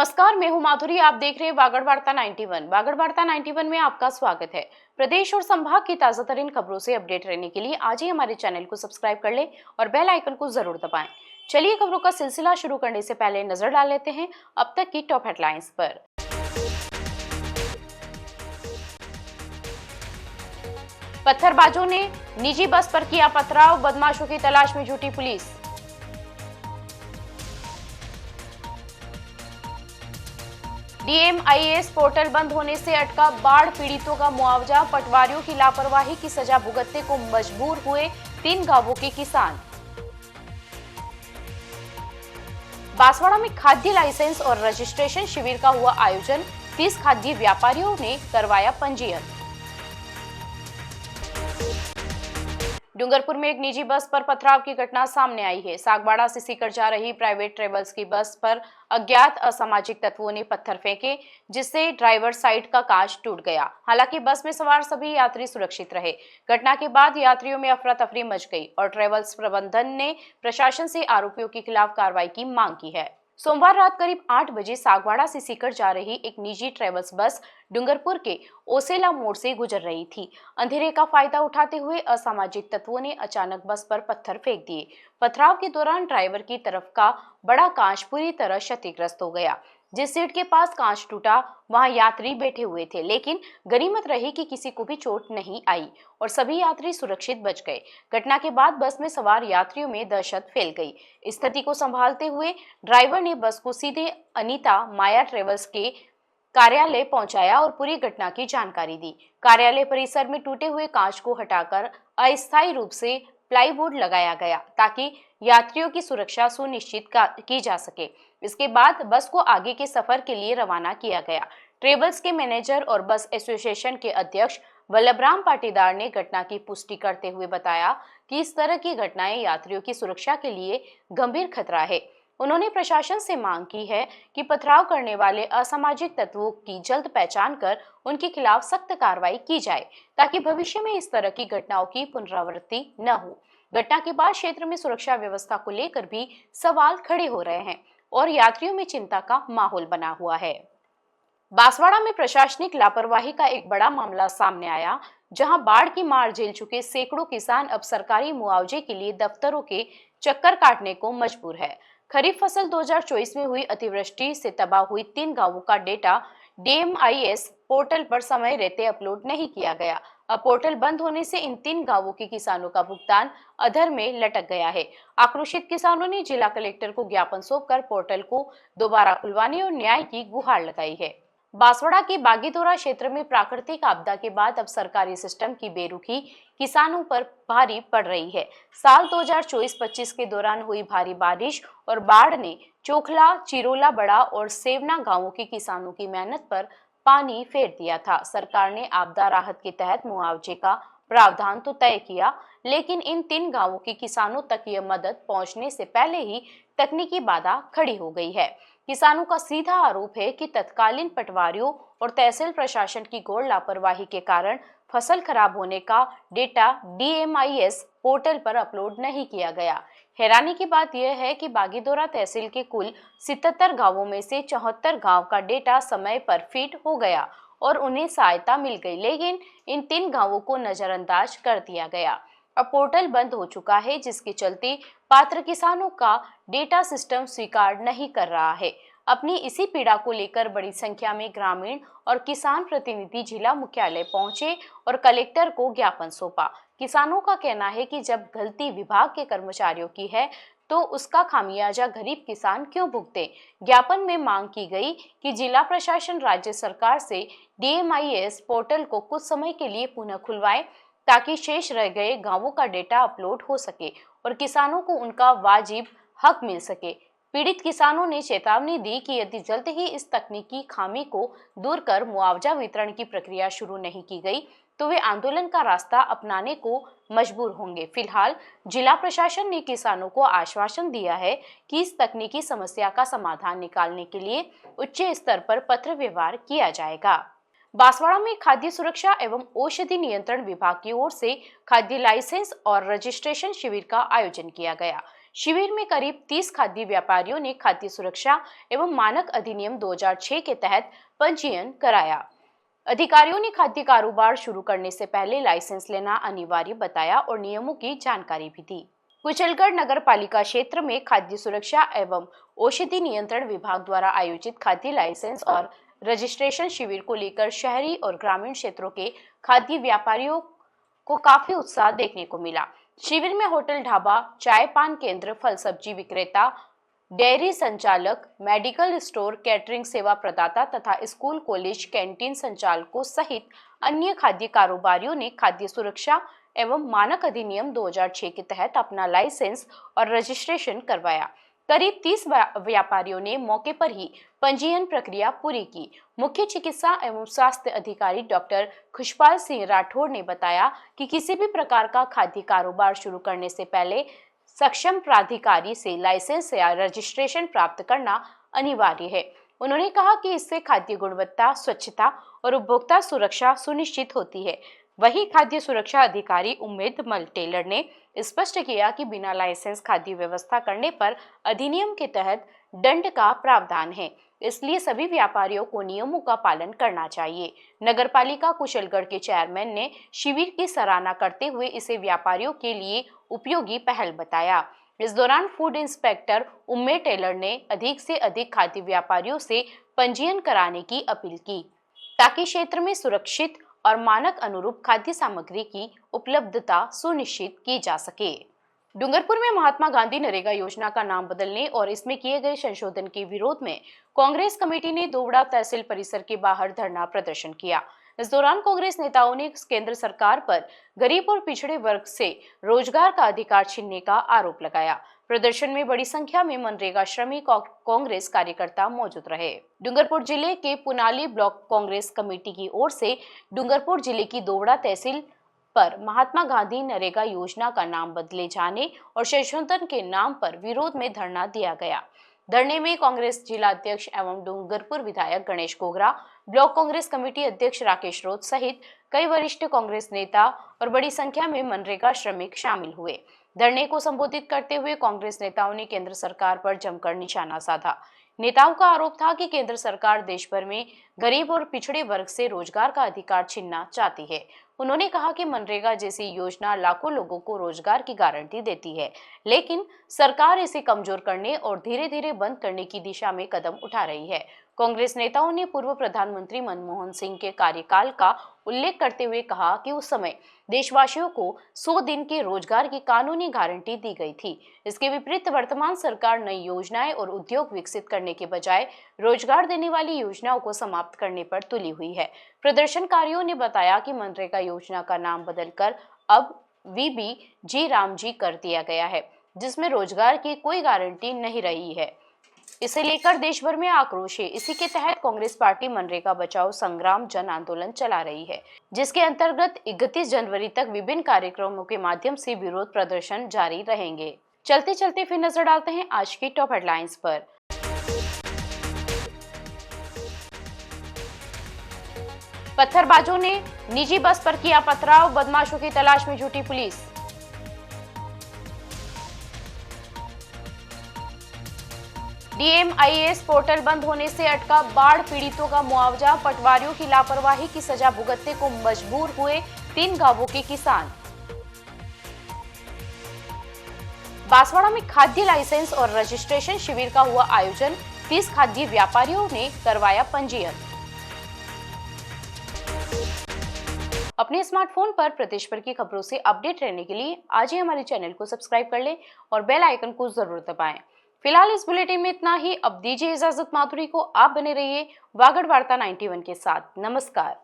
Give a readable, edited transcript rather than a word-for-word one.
नमस्कार, मैं हूं माधुरी। आप देख रहे हैं वागड़ वार्ता 91। वागड़ वार्ता 91 में आपका स्वागत है। प्रदेश और संभाग की ताजा तरीन खबरों से अपडेट रहने के लिए आज ही हमारे चैनल को सब्सक्राइब कर लें और बेल आइकन को जरूर दबाएं। चलिए खबरों का सिलसिला शुरू करने से पहले नजर डाल लेते हैं अब तक की टॉप हेडलाइंस पर। पत्थरबाजों ने निजी बस पर किया पथराव, बदमाशों की तलाश में जुटी पुलिस। डीएमआईएस पोर्टल बंद होने से अटका बाढ़ पीड़ितों का मुआवजा, पटवारियों की लापरवाही की सजा भुगतने को मजबूर हुए 3 गांवों के किसान। बांसवाड़ा में खाद्य लाइसेंस और रजिस्ट्रेशन शिविर का हुआ आयोजन, 30 खाद्य व्यापारियों ने करवाया पंजीयन। डूंगरपुर में एक निजी बस पर पथराव की घटना सामने आई है। सागवाड़ा से सीकर जा रही प्राइवेट ट्रेवल्स की बस पर अज्ञात असामाजिक तत्वों ने पत्थर फेंके, जिससे ड्राइवर साइड का कांच टूट गया। हालांकि बस में सवार सभी यात्री सुरक्षित रहे। घटना के बाद यात्रियों में अफरा तफरी मच गई और ट्रेवल्स प्रबंधन ने प्रशासन से आरोपियों के खिलाफ कार्रवाई की मांग की है। सोमवार रात करीब 8 बजे सागवाड़ा से सीकर जा रही एक निजी ट्रेवल्स बस डूंगरपुर के ओसेला मोड़ से गुजर रही थी। अंधेरे का फायदा उठाते हुए असामाजिक तत्वों ने अचानक बस पर पत्थर फेंक दिए। पथराव के दौरान ड्राइवर की तरफ का बड़ा कांच पूरी तरह क्षतिग्रस्त हो गया। जिस सीट के पास कांच टूटा वहां यात्री बैठे हुए थे, लेकिन गनीमत रही कि किसी को भी चोट नहीं आई और सभी यात्री सुरक्षित बच गए। घटना के बाद बस में सवार यात्रियों में दहशत फैल गई। स्थिति को संभालते हुए ड्राइवर ने बस को सीधे अनीता माया ट्रेवल्स के कार्यालय पहुंचाया और पूरी घटना की जानकारी दी। कार्यालय परिसर में टूटे हुए कांच को हटाकर अस्थायी रूप से प्लाईवुड लगाया गया ताकि यात्रियों की सुरक्षा सुनिश्चित की जा सके। इसके बाद बस को आगे के सफर के लिए रवाना किया गया। ट्रेवल्स के मैनेजर और बस एसोसिएशन के अध्यक्ष वल्लभराम पाटीदार ने घटना की पुष्टि करते हुए बताया कि इस तरह की घटनाएं यात्रियों की सुरक्षा के लिए गंभीर खतरा है। उन्होंने प्रशासन से मांग की है कि पथराव करने वाले असामाजिक तत्वों की जल्द पहचान कर उनके खिलाफ सख्त कार्रवाई की जाए ताकि भविष्य में इस तरह की घटनाओं की पुनरावृत्ति न हो। घटना के बाद क्षेत्र में सुरक्षा व्यवस्था को लेकर भी सवाल खड़े हो रहे हैं और यात्रियों में चिंता का माहौल बना हुआ है। बांसवाड़ा में प्रशासनिक लापरवाही का एक बड़ा मामला सामने आया, जहां बाढ़ की मार झेल चुके सैकड़ों किसान अब सरकारी मुआवजे के लिए दफ्तरों के चक्कर काटने को मजबूर है। खरीफ फसल 2024 में हुई अतिवृष्टि से तबाह हुई 3 गांवों का डेटा डीएमआईएस पोर्टल पर समय रहते अपलोड नहीं किया गया। अब पोर्टल बंद होने से इन 3 गांवों के किसानों का भुगतान अधर में लटक गया है। आक्रोशित किसानों ने जिला कलेक्टर को ज्ञापन सौंपकर पोर्टल को दोबारा खुलवाने और न्याय की गुहार लगाई है। बांसवाड़ा के बागीदोरा क्षेत्र में प्राकृतिक आपदा के बाद अब सरकारी सिस्टम की बेरुखी किसानों पर भारी पड़ रही है। साल 2024-25 के दौरान हुई भारी बारिश और बाढ़ ने चोखला, चिरोला बड़ा और सेवना गांवों के किसानों की मेहनत पर पानी फेर दिया था। सरकार ने आपदा राहत के तहत मुआवजे का प्रावधान तो तय किया, लेकिन इन 3 गांवों के किसानों तक यह मदद पहुंचने से पहले ही तकनीकी बाधा खड़ी हो गई है। किसानों का सीधा आरोप है कि तत्कालीन पटवारियों और तहसील प्रशासन की घोर लापरवाही के कारण फसल खराब होने का डेटा डीएमआईएस पोर्टल पर अपलोड नहीं किया गया। हैरानी की बात यह है कि बागीदोरा तहसील के कुल 77 गांवों में से 74 गांव का डेटा समय पर फीड हो गया और उन्हें सहायता मिल गई, लेकिन इन 3 गांवों को नजरअंदाज कर दिया गया। अब पोर्टल बंद हो चुका है, जिसके चलते पात्र किसानों का डेटा सिस्टम स्वीकार नहीं कर रहा है। अपनी इसी पीड़ा को लेकर बड़ी संख्या में ग्रामीण और किसान प्रतिनिधि जिला मुख्यालय पहुंचे और कलेक्टर को ज्ञापन सौंपा। किसानों का कहना है कि जब गलती विभाग के कर्मचारियों की है तो उसका खामियाजा गरीब किसान क्यों भुगते। ज्ञापन में मांग की गई कि जिला प्रशासन राज्य सरकार से डीएमआईएस पोर्टल को कुछ समय के लिए पुनः खुलवाए ताकि शेष रह गए गांवों का डेटा अपलोड हो सके और किसानों को उनका वाजिब हक मिल सके। पीड़ित किसानों ने चेतावनी दी कि यदि जल्द ही इस तकनीकी खामी को दूर कर मुआवजा वितरण की प्रक्रिया शुरू नहीं की गई तो वे आंदोलन का रास्ता अपनाने को मजबूर होंगे। फिलहाल जिला प्रशासन ने किसानों को आश्वासन दिया है कि इस तकनीकी समस्या का समाधान निकालने के लिए उच्च स्तर पर पत्र व्यवहार किया जाएगा। बांसवाड़ा में खाद्य सुरक्षा एवं औषधि नियंत्रण विभाग की ओर से खाद्य लाइसेंस और रजिस्ट्रेशन शिविर का आयोजन किया गया। शिविर में करीब 30 खाद्य व्यापारियों ने खाद्य सुरक्षा एवं मानक अधिनियम 2006 के तहत पंजीयन कराया। अधिकारियों ने खाद्य कारोबार शुरू करने से पहले लाइसेंस लेना अनिवार्य बताया और नियमों की जानकारी भी दी। कुशलगढ़ नगर पालिका क्षेत्र में खाद्य सुरक्षा एवं औषधि नियंत्रण विभाग द्वारा आयोजित खाद्य लाइसेंस और रजिस्ट्रेशन शिविर को लेकर शहरी और ग्रामीण क्षेत्रों के खाद्य व्यापारियों को काफी उत्साह देखने को मिला। शिविर में होटल, ढाबा, चाय पान केंद्र, फल सब्जी विक्रेता, डेयरी संचालक, मेडिकल स्टोर, कैटरिंग सेवा प्रदाता तथा स्कूल, कॉलेज, कैंटीन संचालकों सहित अन्य खाद्य कारोबारियों ने खाद्य सुरक्षा एवं मानक अधिनियम 2006 के तहत अपना लाइसेंस और रजिस्ट्रेशन करवाया। करीब 30 व्यापारियों ने मौके पर ही पंजीयन प्रक्रिया पूरी की। मुख्य चिकित्सा एवं स्वास्थ्य अधिकारी डॉक्टर खुशपाल सिंह राठौड़ ने बताया कि किसी भी प्रकार का खाद्य कारोबार शुरू करने से पहले सक्षम प्राधिकारी से लाइसेंस या रजिस्ट्रेशन प्राप्त करना अनिवार्य है। उन्होंने कहा कि इससे खाद्य गुणवत्ता, स्वच्छता और उपभोक्ता सुरक्षा सुनिश्चित होती है। वहीं खाद्य सुरक्षा अधिकारी उम्मेद मल टेलर ने स्पष्ट किया कि बिना लाइसेंस खाद्य व्यवस्था करने पर अधिनियम के तहत दंड का प्रावधान है, इसलिए सभी व्यापारियों को नियमों का पालन करना चाहिए। नगरपालिका कुशलगढ़ के चेयरमैन ने शिविर की सराहना करते हुए इसे व्यापारियों के लिए उपयोगी पहल बताया। इस दौरान फूड इंस्पेक्टर उम्मेद टेलर ने अधिक से अधिक खाद्य व्यापारियों से पंजीयन कराने की अपील की ताकि क्षेत्र में सुरक्षित और मानक अनुरूप खाद्य सामग्री की उपलब्धता सुनिश्चित की जा सके। डूंगरपुर में महात्मा गांधी नरेगा योजना का नाम बदलने और इसमें किए गए संशोधन के विरोध में कांग्रेस कमेटी ने दोवड़ा तहसील परिसर के बाहर धरना प्रदर्शन किया। इस दौरान कांग्रेस नेताओं ने केंद्र सरकार पर गरीब और पिछड़े वर्ग से रोजगार का अधिकार छीनने का आरोप लगाया। प्रदर्शन में बड़ी संख्या में मनरेगा श्रमिक और कांग्रेस कार्यकर्ता मौजूद रहे। डूंगरपुर जिले के पुनाली ब्लॉक कांग्रेस कमेटी की ओर से डूंगरपुर जिले की दोवड़ा तहसील पर महात्मा गांधी नरेगा योजना का नाम बदले जाने और संशोधन के नाम पर विरोध में धरना दिया गया। धरने में कांग्रेस जिला अध्यक्ष एवं डूंगरपुर विधायक गणेश गोगरा, ब्लॉक कांग्रेस कमेटी अध्यक्ष राकेश रोत सहित कई वरिष्ठ कांग्रेस नेता और बड़ी संख्या में मनरेगा श्रमिक शामिल हुए। धरने को संबोधित करते हुए कांग्रेस नेताओं ने केंद्र सरकार पर जमकर निशाना साधा। नेताओं का आरोप था कि केंद्र सरकार देश भर में गरीब और पिछड़े वर्ग से रोजगार का अधिकार छीनना चाहती है। उन्होंने कहा कि मनरेगा जैसी योजना लाखों लोगों को रोजगार की गारंटी देती है, लेकिन सरकार इसे कमजोर करने और धीरे धीरे बंद करने की दिशा में कदम उठा रही है। कांग्रेस नेताओं ने पूर्व प्रधानमंत्री मनमोहन सिंह के कार्यकाल का उल्लेख करते हुए कहा कि उस समय देशवासियों को 100 दिन के रोजगार की कानूनी गारंटी दी गई थी। इसके विपरीत वर्तमान सरकार नई योजनाएं और उद्योग विकसित करने के बजाय रोजगार देने वाली योजनाओं को समाप्त करने पर तुली हुई है। प्रदर्शनकारियों ने बताया कि मनरेगा योजना का नाम बदलकर अब VBG रामजी कर दिया गया है, जिसमें रोजगार की कोई गारंटी नहीं रही है। इसे लेकर देश भर में आक्रोश है। इसी के तहत कांग्रेस पार्टी मनरेगा बचाओ संग्राम जन आंदोलन चला रही है, जिसके अंतर्गत 31 जनवरी तक विभिन्न कार्यक्रमों के माध्यम से विरोध प्रदर्शन जारी रहेंगे। चलते चलते फिर नजर डालते हैं आज की टॉप हेडलाइंस पर। पत्थरबाजों ने निजी बस पर किया पथराव, बदमाशों की तलाश में जुटी पुलिस। DMIS पोर्टल बंद होने से अटका बाढ़ पीड़ितों का मुआवजा, पटवारियों की लापरवाही की सजा भुगतने को मजबूर हुए 3 गांवों के किसान। बांसवाड़ा में खाद्य लाइसेंस और रजिस्ट्रेशन शिविर का हुआ आयोजन, 30 खाद्य व्यापारियों ने करवाया पंजीयन। अपने स्मार्टफोन पर प्रदेश भर की खबरों से अपडेट रहने के लिए आज ही हमारे चैनल को सब्सक्राइब कर लें और बेल आइकन को जरूर दबाएं। फिलहाल इस बुलेटिन में इतना ही। अब दीजिए इजाजत माधुरी को। आप बने रहिए वागड़ वार्ता 91 के साथ। नमस्कार।